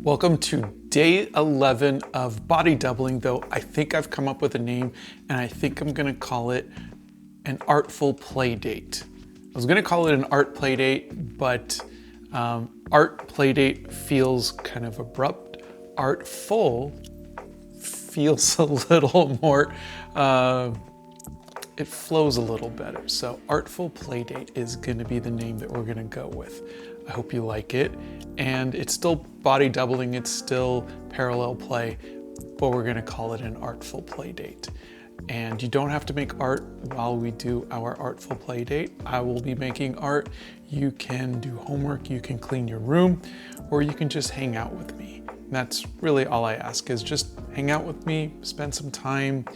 Welcome to day 11 of body doubling, though I think I've come up with a name and I think I'm gonna call it an Artful Playdate. I was gonna call it an Art Playdate, but Art Playdate feels kind of abrupt. Artful feels a little more, it flows a little better. So Artful Playdate is gonna be the name that we're gonna go with. I hope you like it. And it's still body doubling, it's still parallel play, but we're gonna call it an Artful Playdate. And you don't have to make art while we do our Artful Playdate. I will be making art. You can do homework, you can clean your room, or you can just hang out with me. And that's really all I ask, is just hang out with me, spend some time,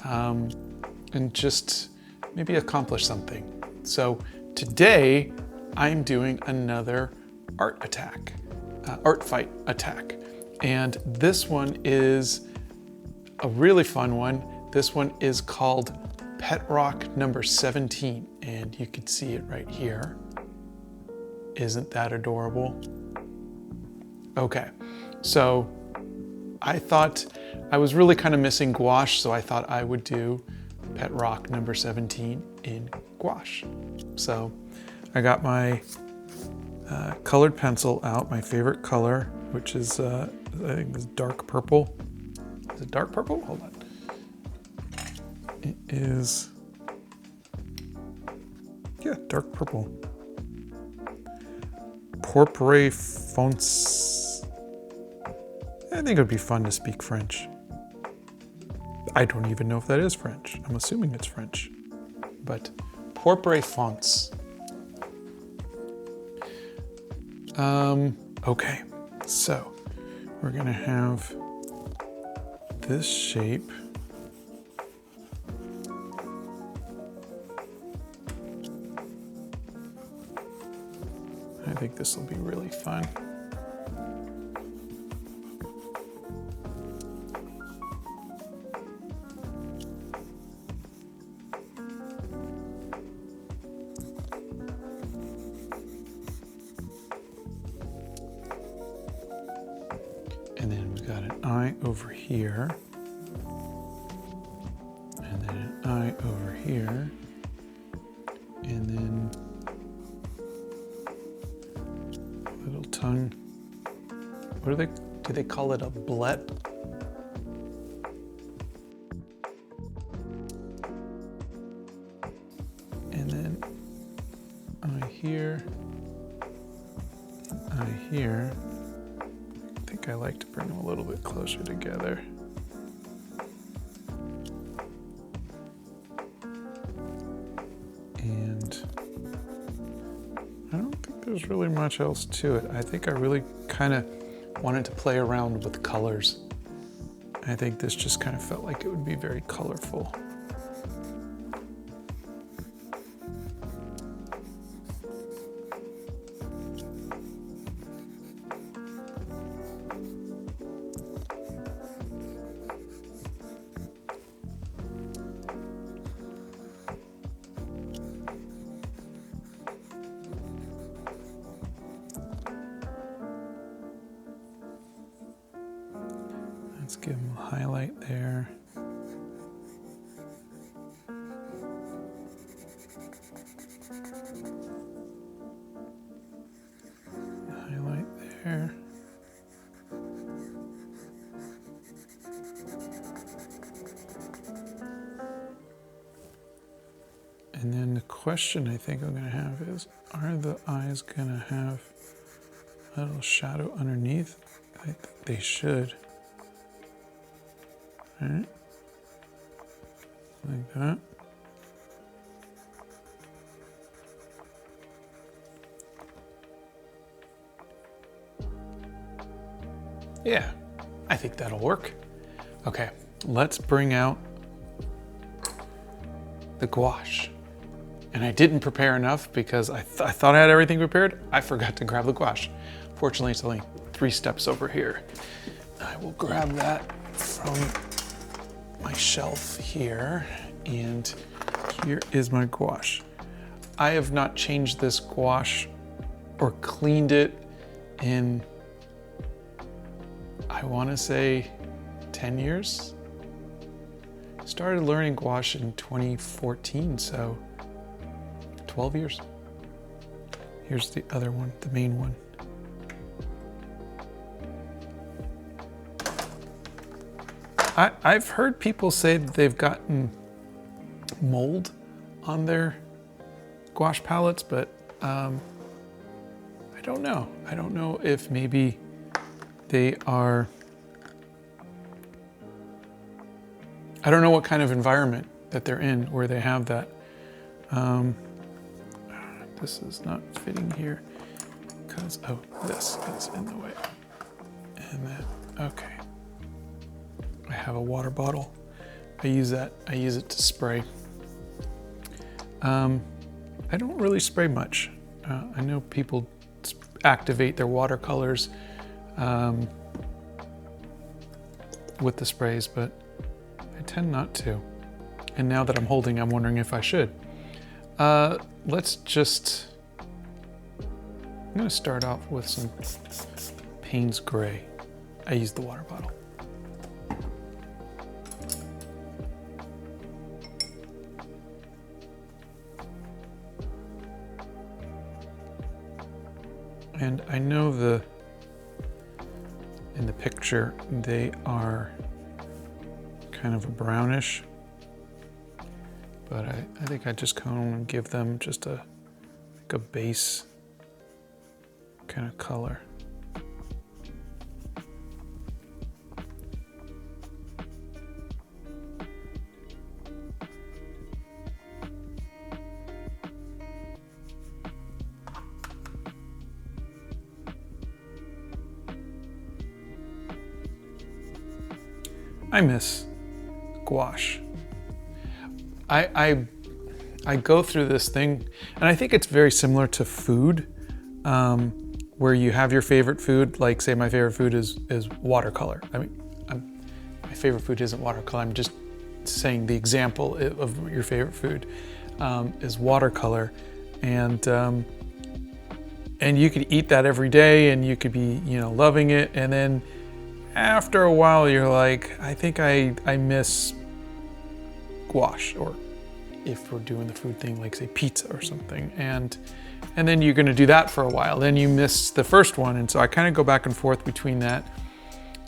and just maybe accomplish something. So today, I'm doing another Artfight attack. And this one is a really fun one. This one is called Pet Rock number 17, and you can see it right here. Isn't that adorable? Okay, so I thought I was really kind of missing gouache, so I thought I would do Pet Rock number 17 in gouache. So I got my colored pencil out, my favorite color, which is, I think this dark purple. Is it dark purple? Hold on. It is, yeah, dark purple. Pourpre fonce. I think it would be fun to speak French. I don't even know if that is French. I'm assuming it's French. But Pourpre fonce. Okay, so we're gonna have this shape. I think this will be really fun. And then we've got an eye over here. And then an eye over here. And then a little tongue. What do they call it, a blet? And then eye here, eye here. I like to bring them a little bit closer together. And I don't think there's really much else to it. I think I really kind of wanted to play around with colors. I think this just kind of felt like it would be very colorful. Let's give them a highlight there. Highlight there. And then the question I think I'm gonna have is, are the eyes gonna have a little shadow underneath? I think they should. All right, like that. Yeah, I think that'll work. Okay, let's bring out the gouache. And I didn't prepare enough because I thought I had everything prepared. I forgot to grab the gouache. Fortunately, it's only 3 steps over here. I will grab that from my shelf here, and here is my gouache. I have not changed this gouache or cleaned it in I want to say 10 years. Started learning gouache in 2014, so 12 years. Here's the other one, the main one. I've heard people say that they've gotten mold on their gouache palettes, but I don't know. I don't know if maybe they are, I don't know what kind of environment that they're in where they have that. This is not fitting here because, oh, this is in the way. And that, okay. I have a water bottle. I use that, I use it to spray. I don't really spray much. I know people activate their watercolors with the sprays, but I tend not to. And now that I'm holding, I'm wondering if I should. Let's just, I'm gonna start off with some Payne's Gray. I use the water bottle. And I know in the picture, they are kind of a brownish, but I think I just kind of give them just like a base kind of color. I miss gouache. I go through this thing, and I think it's very similar to food, where you have your favorite food. Like, say my favorite food is watercolor. I mean, my favorite food isn't watercolor. I'm just saying the example of your favorite food is watercolor, and you could eat that every day, and you could be, you know, loving it, and then after a while, you're like, I think I miss gouache, or if we're doing the food thing, like say pizza or something, and then you're gonna do that for a while. Then you miss the first one, and so I kind of go back and forth between that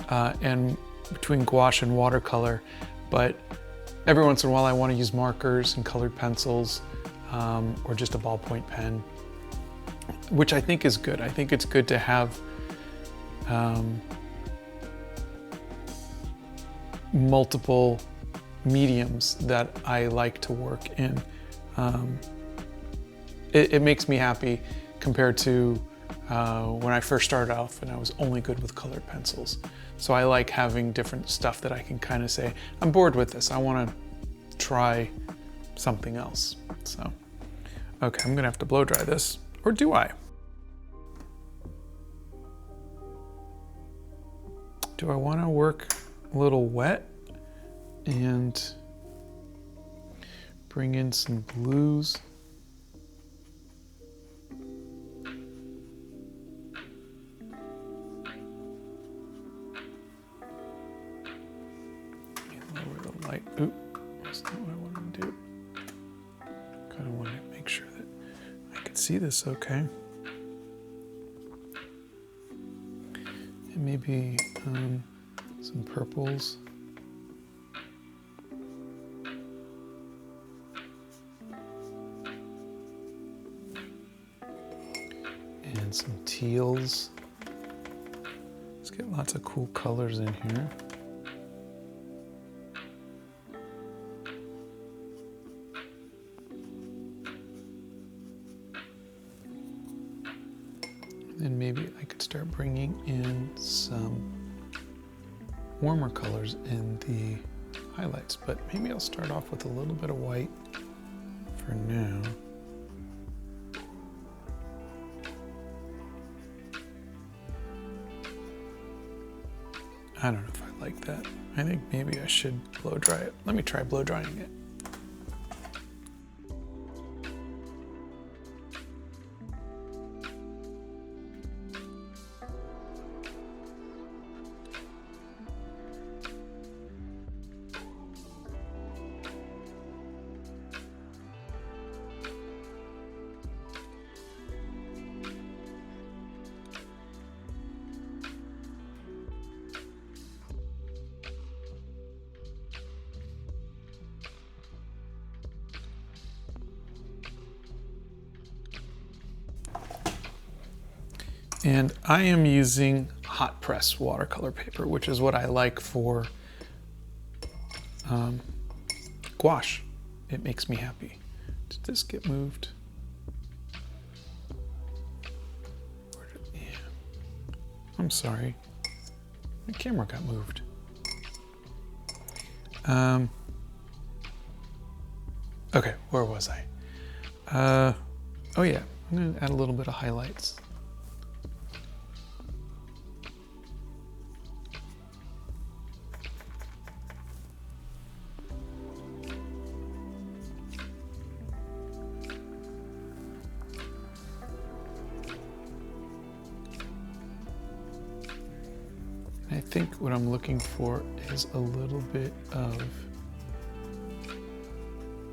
and between gouache and watercolor. But every once in a while, I want to use markers and colored pencils, or just a ballpoint pen, which I think is good. I think it's good to have multiple mediums that I like to work in. It makes me happy compared to when I first started off and I was only good with colored pencils. So I like having different stuff that I can kind of say, I'm bored with this, I want to try something else. So, okay, I'm gonna have to blow dry this, or do I? Do I want to work a little wet and bring in some blues? Lower the light. Oop, that's not what I want to do. Kind of want to make sure that I can see this okay. And maybe some purples. And some teals. Let's get lots of cool colors in here. And maybe I could start bringing in some warmer colors in the highlights, but maybe I'll start off with a little bit of white for now. I don't know if I like that. I think maybe I should blow dry it. Let me try blow drying it. And I am using hot press watercolor paper, which is what I like for gouache. It makes me happy. Did this get moved? Yeah. I'm sorry. My camera got moved. Okay, where was I? Oh yeah, I'm gonna add a little bit of highlights. I think what I'm looking for is a little bit of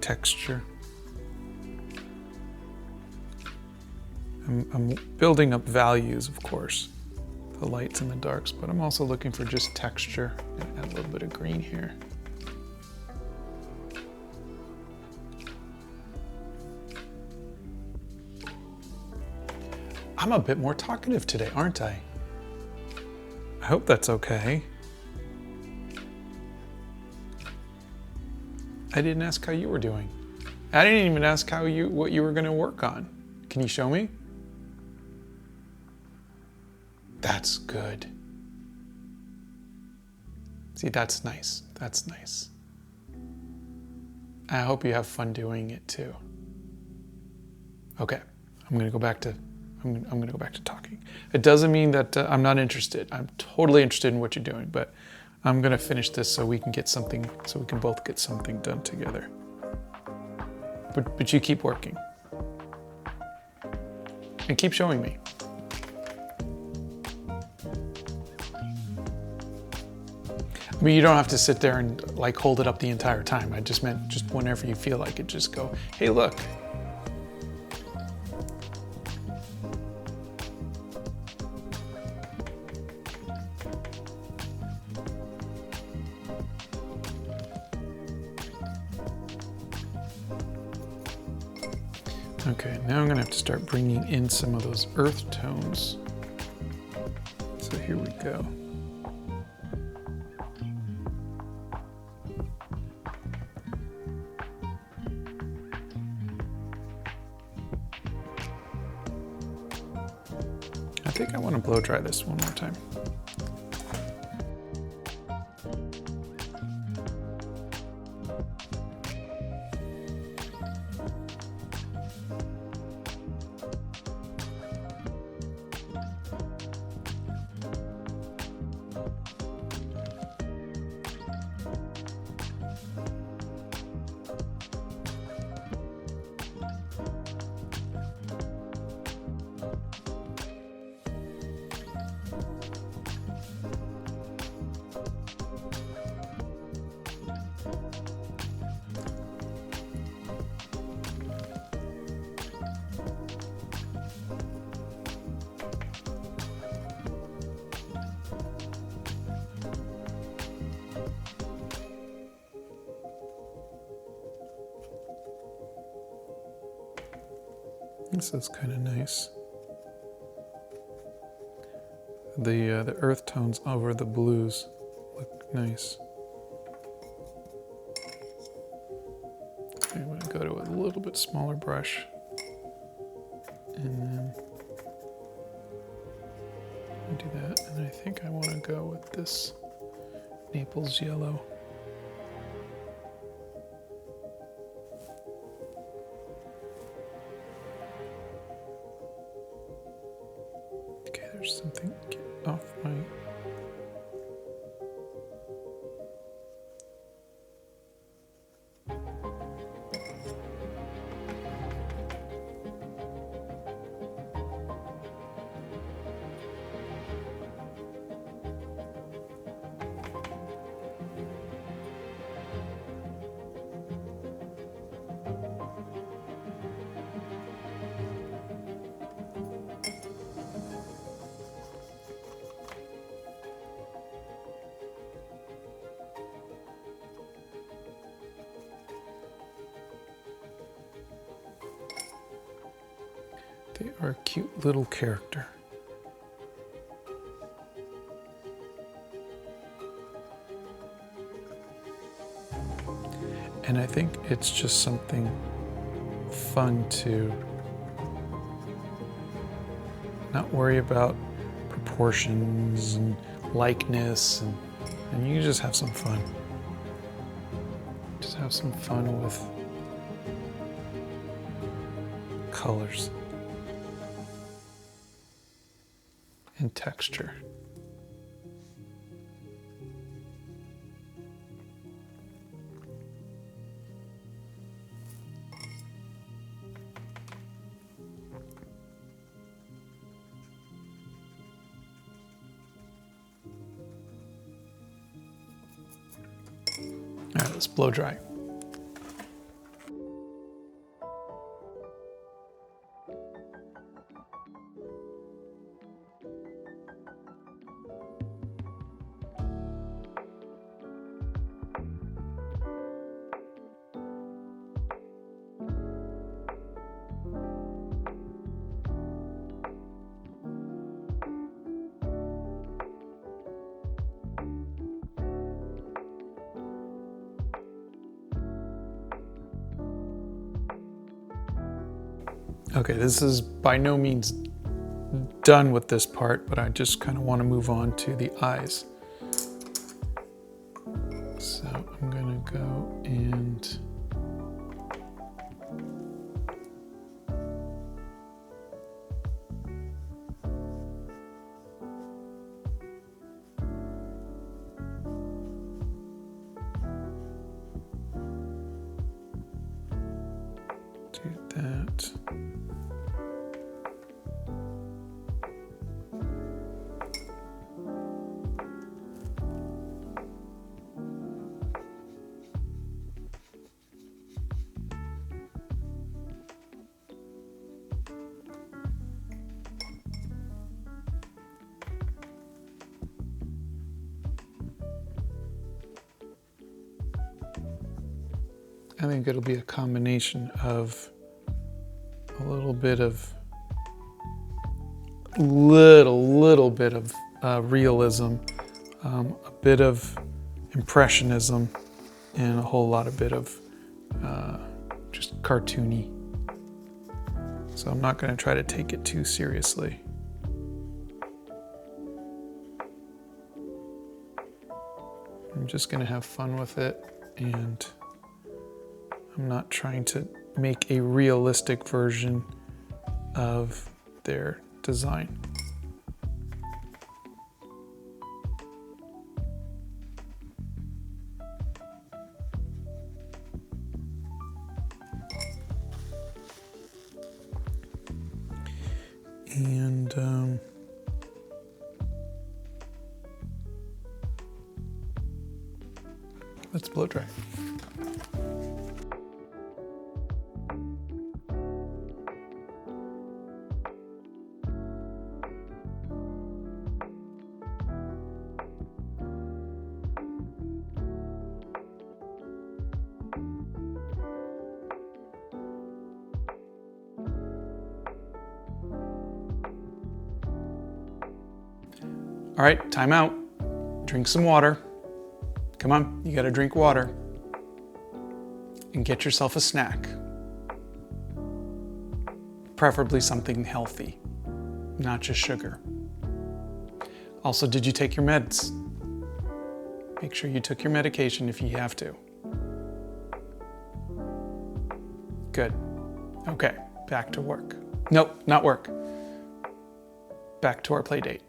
texture. I'm building up values, of course, the lights and the darks, but I'm also looking for just texture. I'm gonna add a little bit of green here. I'm a bit more talkative today, aren't I? I hope that's okay. I didn't ask how you were doing. I didn't even ask what you were going to work on. Can you show me? That's good. See, that's nice. That's nice. I hope you have fun doing it too. Okay, I'm going to go back to talking. It doesn't mean that I'm not interested. I'm totally interested in what you're doing, but I'm gonna finish this so we can both get something done together. But you keep working. And keep showing me. I mean, you don't have to sit there and like hold it up the entire time. I just meant just whenever you feel like it, just go, hey, look. Okay, now I'm gonna have to start bringing in some of those earth tones. So here we go. I think I want to blow dry this one more time. This is kind of nice. The earth tones over the blues look nice. I'm going to go to a little bit smaller brush, and then do that. And I think I want to go with this Naples yellow. There's something off my... They are a cute little character. And I think it's just something fun to not worry about proportions and likeness, and you just have some fun. Just have some fun with colors and texture. All right, let's blow dry. Okay, this is by no means done with this part, but I just kind of want to move on to the eyes. So I'm going to go and do that. I think it'll be a combination of a little bit of realism, a bit of impressionism, and a whole lot of bit of just cartoony. So I'm not going to try to take it too seriously. I'm just going to have fun with it, and I'm not trying to make a realistic version of their design. And let's blow dry. All right, time out. Drink some water. Come on, you gotta drink water. And get yourself a snack. Preferably something healthy, not just sugar. Also, did you take your meds? Make sure you took your medication if you have to. Good. Okay, back to work. Nope, not work. Back to our play date.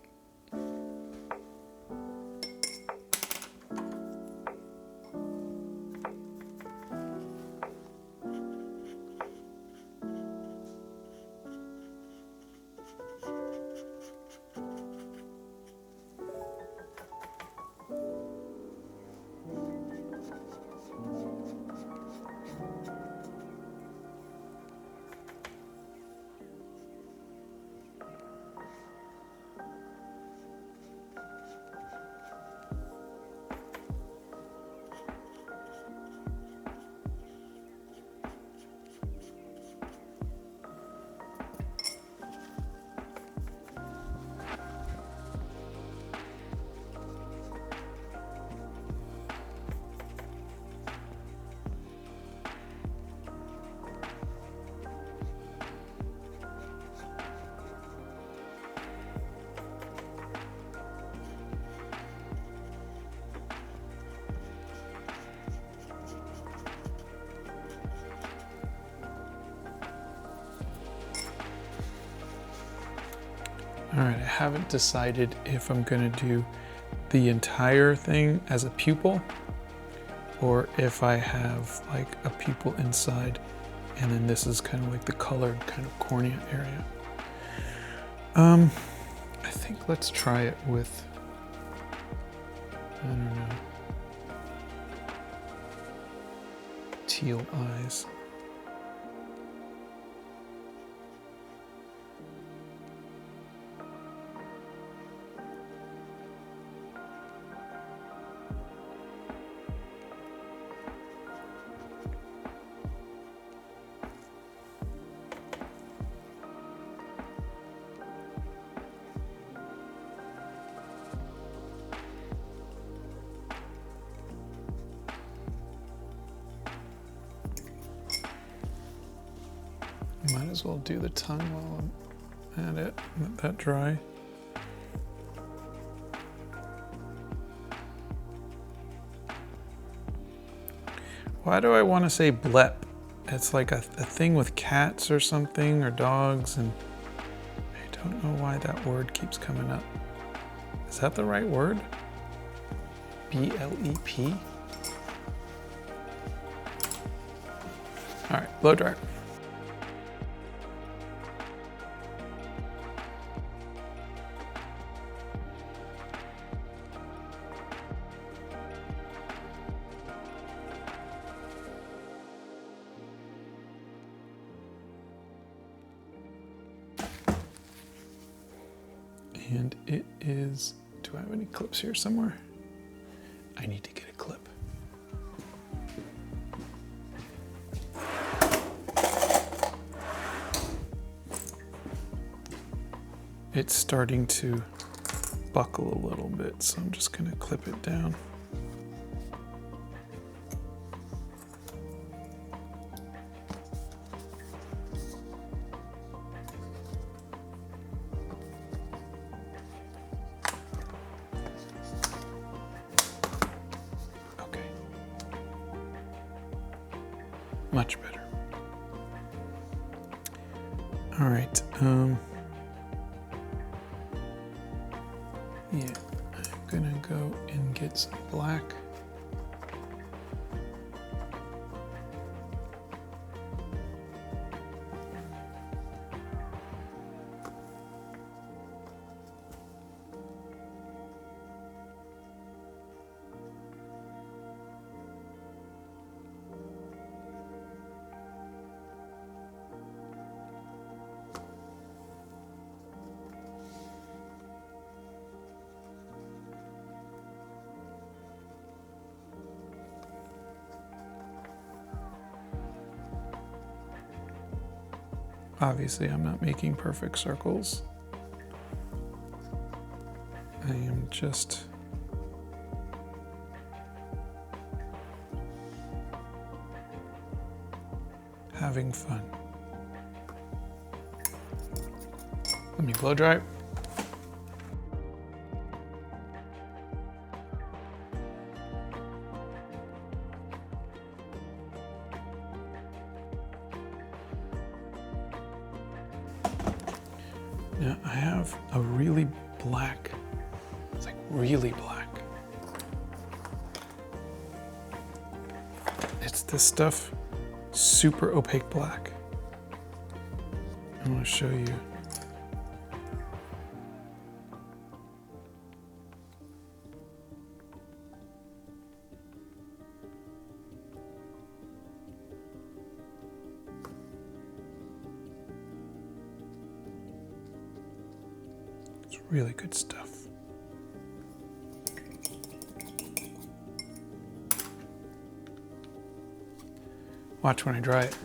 All right, I haven't decided if I'm gonna do the entire thing as a pupil or if I have like a pupil inside and then this is kind of like the colored kind of cornea area. I think let's try it with, I don't know, teal eyes. Might as well do the tongue while I'm at it, let that dry. Why do I want to say blep? It's like a thing with cats or something, or dogs, and I don't know why that word keeps coming up. Is that the right word? B-L-E-P? All right, blow dry. And it is, do I have any clips here somewhere? I need to get a clip. It's starting to buckle a little bit, so I'm just gonna clip it down. Much better. All right. Yeah, I'm gonna go and get some black. Obviously, I'm not making perfect circles. I am just having fun. Let me blow dry. Now I have a really black, it's like really black. It's this stuff, super opaque black. I want to show you. Really good stuff. Watch when I dry it.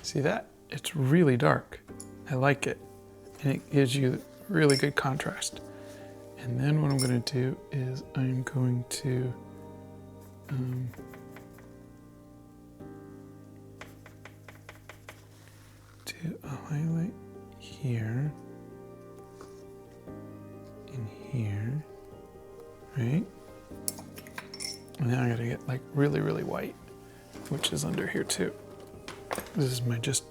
See that? It's really dark. I like it. And it gives you really good contrast. And then what I'm going to do is I'm going to do a highlight here and here, right? And now I gotta get like really, really white, which is under here too. This is my just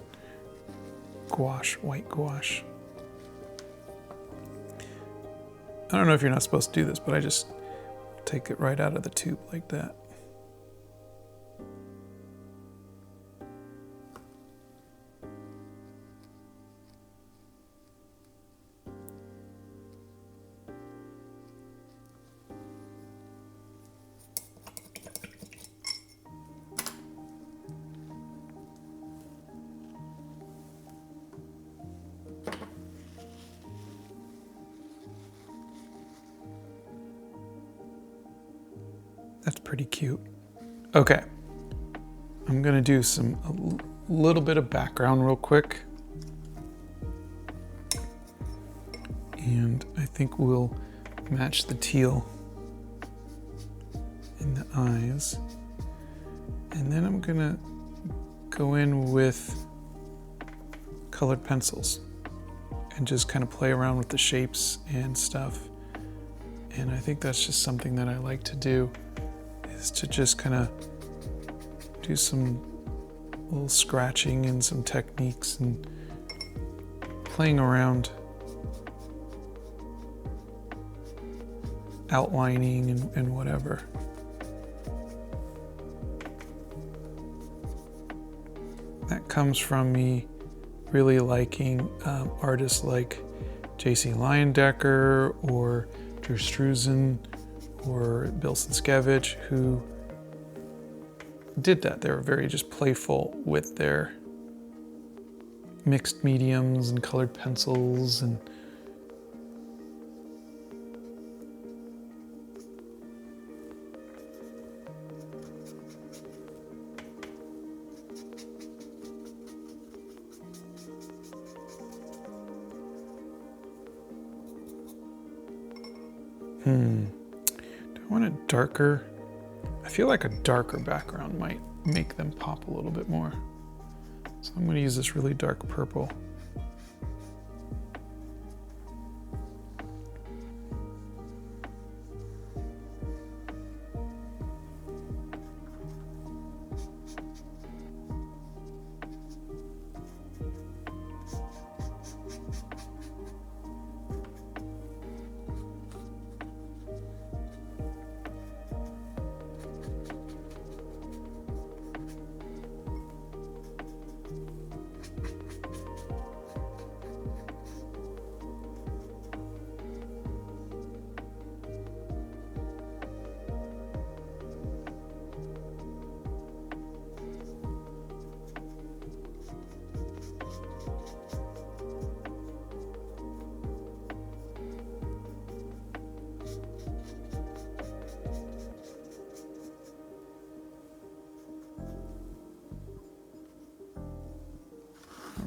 gouache, white gouache. I don't know if you're not supposed to do this, but I just take it right out of the tube like that. That's pretty cute. Okay, I'm gonna do a little bit of background real quick. And I think we'll match the teal in the eyes. And then I'm gonna go in with colored pencils and just kind of play around with the shapes and stuff. And I think that's just something that I like to do, is to just kind of do some little scratching and some techniques and playing around, outlining and whatever. That comes from me really liking artists like J.C. Leyendecker or Drew Struzan or Bill Sienkiewicz, who did that. They were very just playful with their mixed mediums and colored pencils and do I want a darker? I feel like a darker background might make them pop a little bit more. So I'm going to use this really dark purple.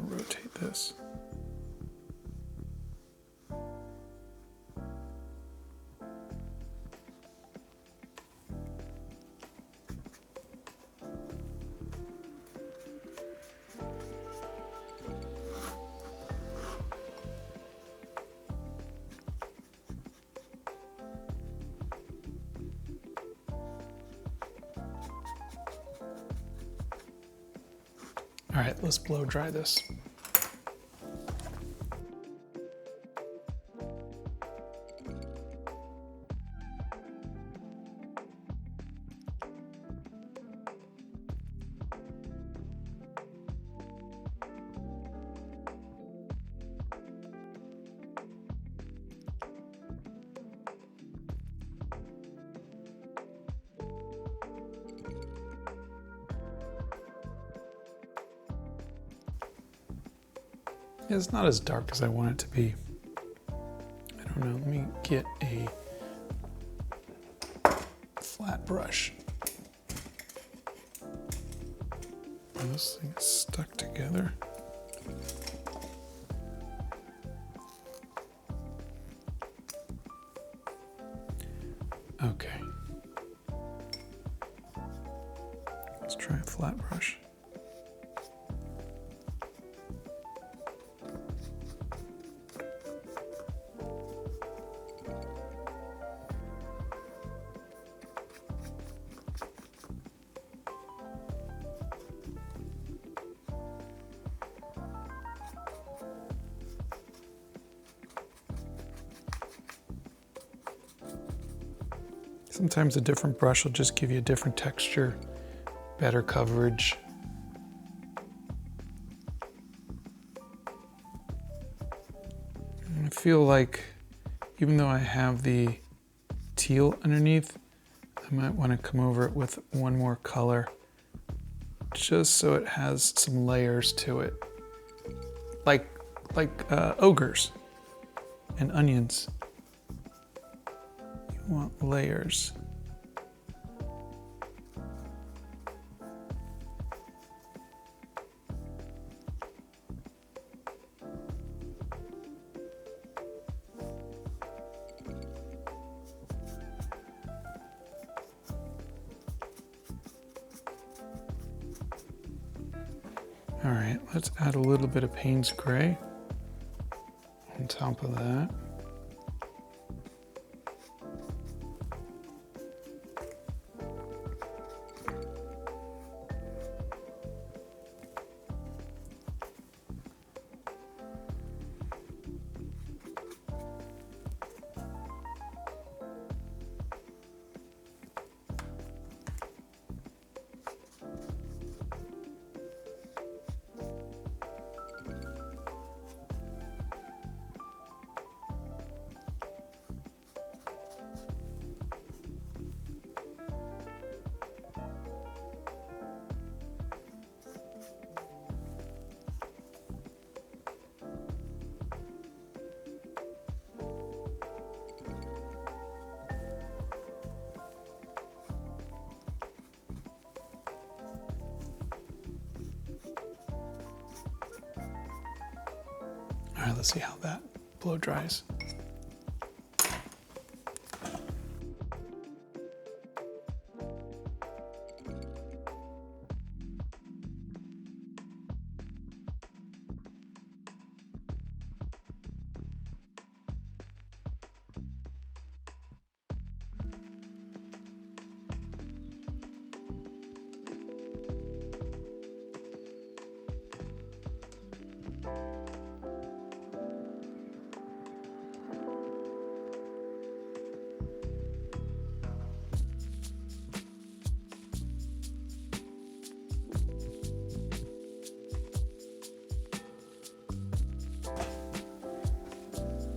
Rotate this. All right, let's blow dry this. It's not as dark as I want it to be. I don't know, let me get a flat brush. Oh, this thing is stuck together. Okay. Let's try a flat brush. Sometimes a different brush will just give you a different texture, better coverage. I feel like even though I have the teal underneath, I might want to come over it with one more color just so it has some layers to it. Like ogres and onions. You want layers. All right, let's add a little bit of Payne's Gray on top of that. All right, let's see how that blow dries.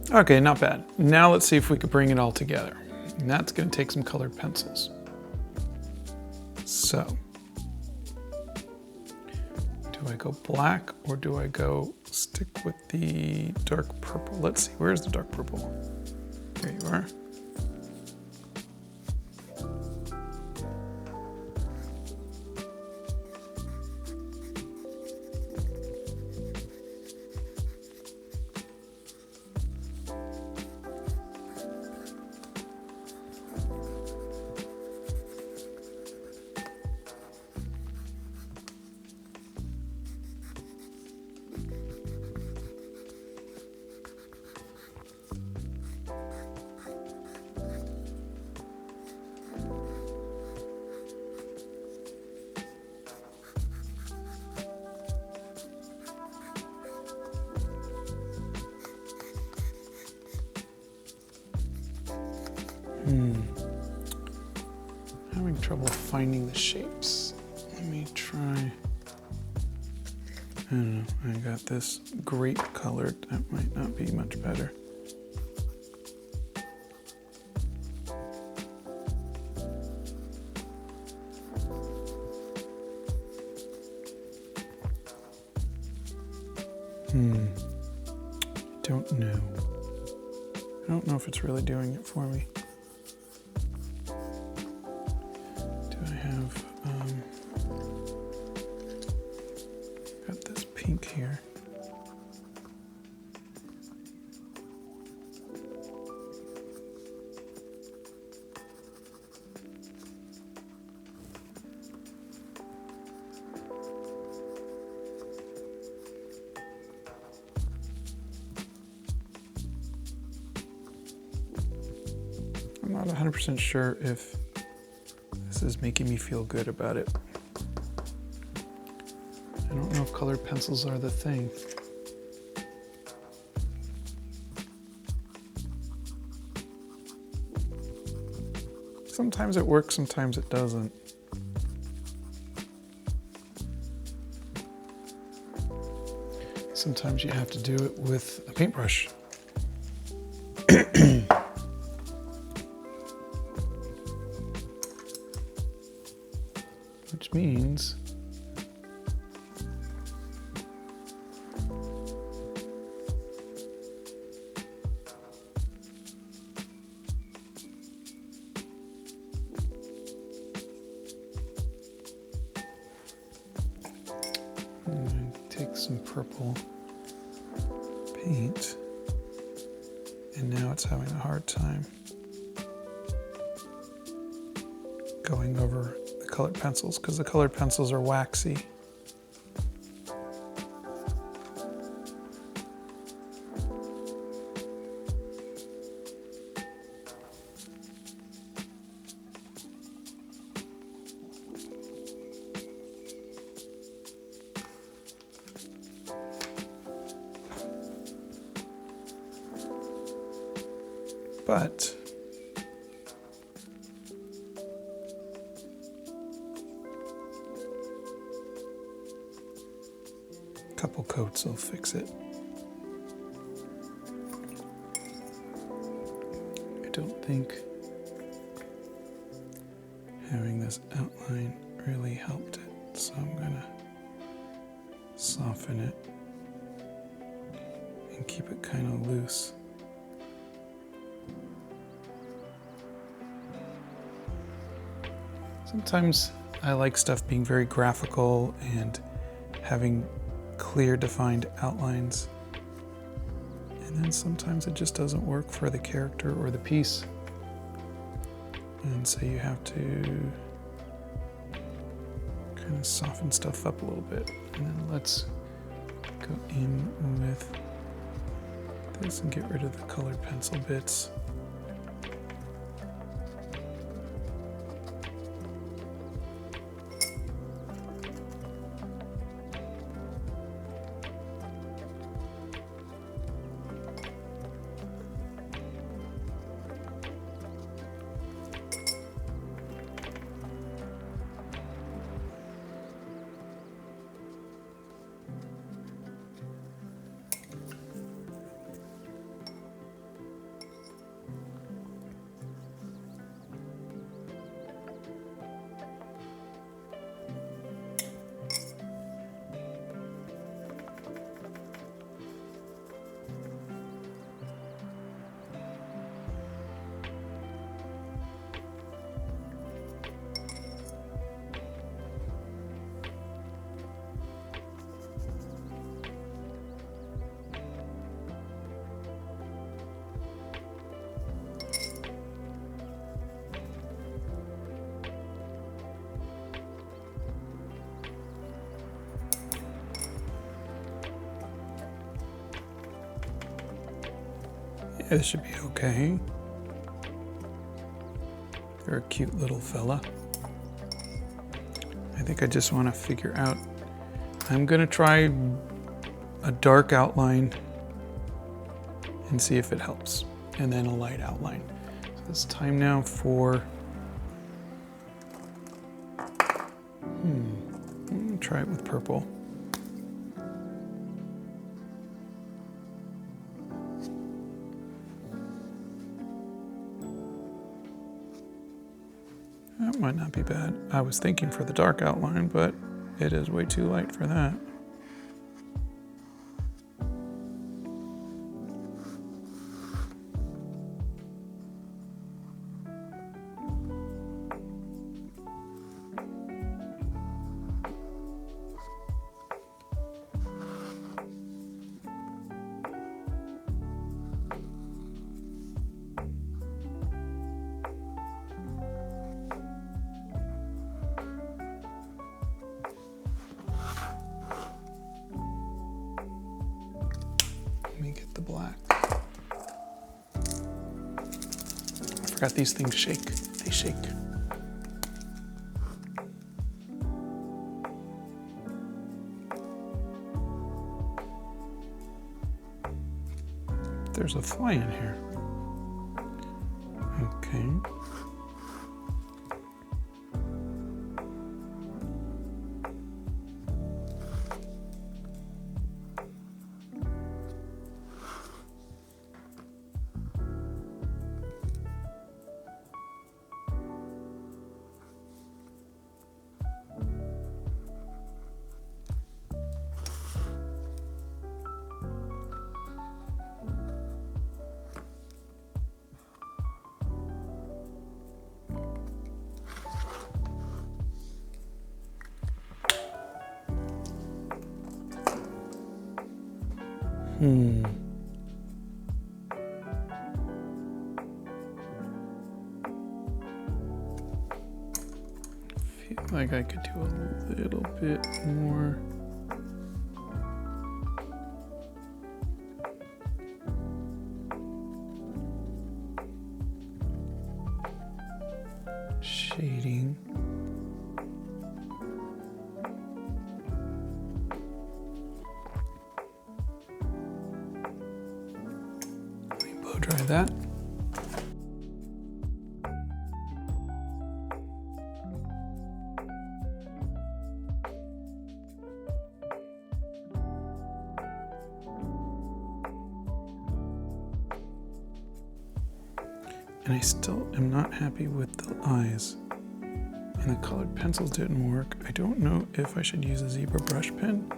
Okay, not bad. Now let's see if we could bring it all together. And that's going to take some colored pencils. So, do I go black or do I go stick with the dark purple? Let's see, where's the dark purple? There you are. Having trouble finding the shapes. Let me try. I don't know. I got this grape colored. That might not be much better. Don't know. I don't know if it's really doing it for me. Do I have, got this pink here. I'm not 100% sure if this is making me feel good about it. I don't know if colored pencils are the thing. Sometimes it works, sometimes it doesn't. Sometimes you have to do it with a paintbrush. Which means I'm going to take some purple paint, and now it's having a hard time going over the colored pencils because the colored pencils are waxy. But a couple coats will fix it. I don't think having this outline really helped it, so I'm gonna soften it and keep it kind of loose. Sometimes I like stuff being very graphical and having clear, defined outlines. And then sometimes it just doesn't work for the character or the piece. And so you have to kind of soften stuff up a little bit. And then let's go in with this and get rid of the colored pencil bits. This should be okay. You're a cute little fella. I think I just want to figure out, I'm going to try a dark outline and see if it helps, and then a light outline. So it's time now for, I'm going to try it with purple. That might not be bad. I was thinking for the dark outline, but it is way too light for that. Let me get the black. I forgot these things shake. They shake. There's a fly in here. Okay. Feel like I could do a little bit more. Shading. Let me blow dry that. And I still am not happy with the eyes. And the colored pencils didn't work. I don't know if I should use a zebra brush pen.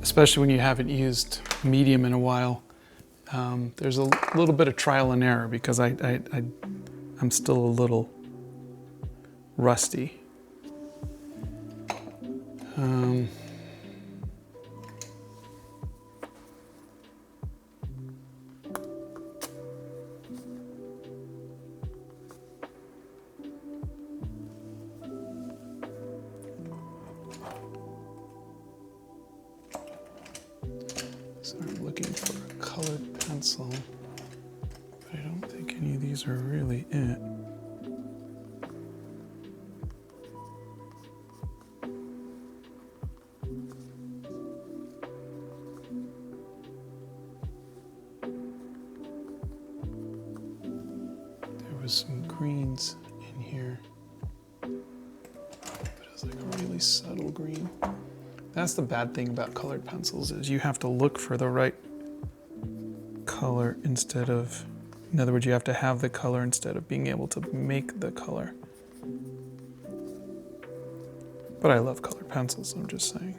Especially when you haven't used medium in a while. There's a little bit of trial and error because I'm still a little rusty. So I'm looking for a colored pencil, but I don't think any of these are really it. There was some greens in here, but it was like a really subtle green. That's the bad thing about colored pencils is you have to look for the right color instead of, in other words, you have to have the color instead of being able to make the color. But I love colored pencils, I'm just saying,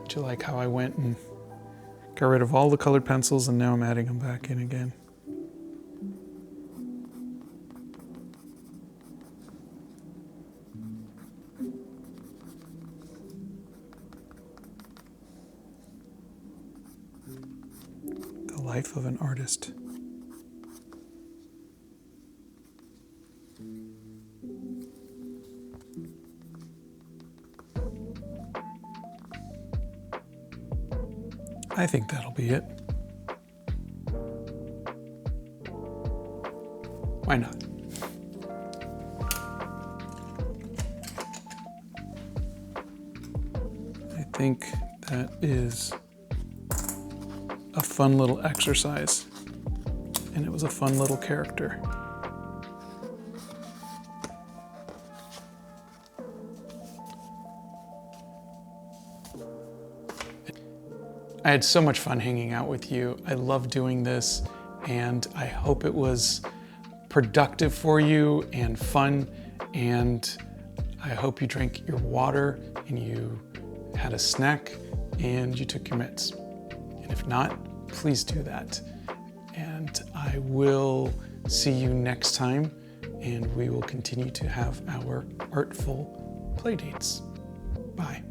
do you like how I went and got rid of all the colored pencils and now I'm adding them back in again? The life of an artist. I think that'll be it. Why not? I think that is a fun little exercise, and it was a fun little character. I had so much fun hanging out with you. I love doing this, and I hope it was productive for you and fun, and I hope you drank your water and you had a snack and you took your meds. And if not, please do that. And I will see you next time, and we will continue to have our artful playdates. Bye.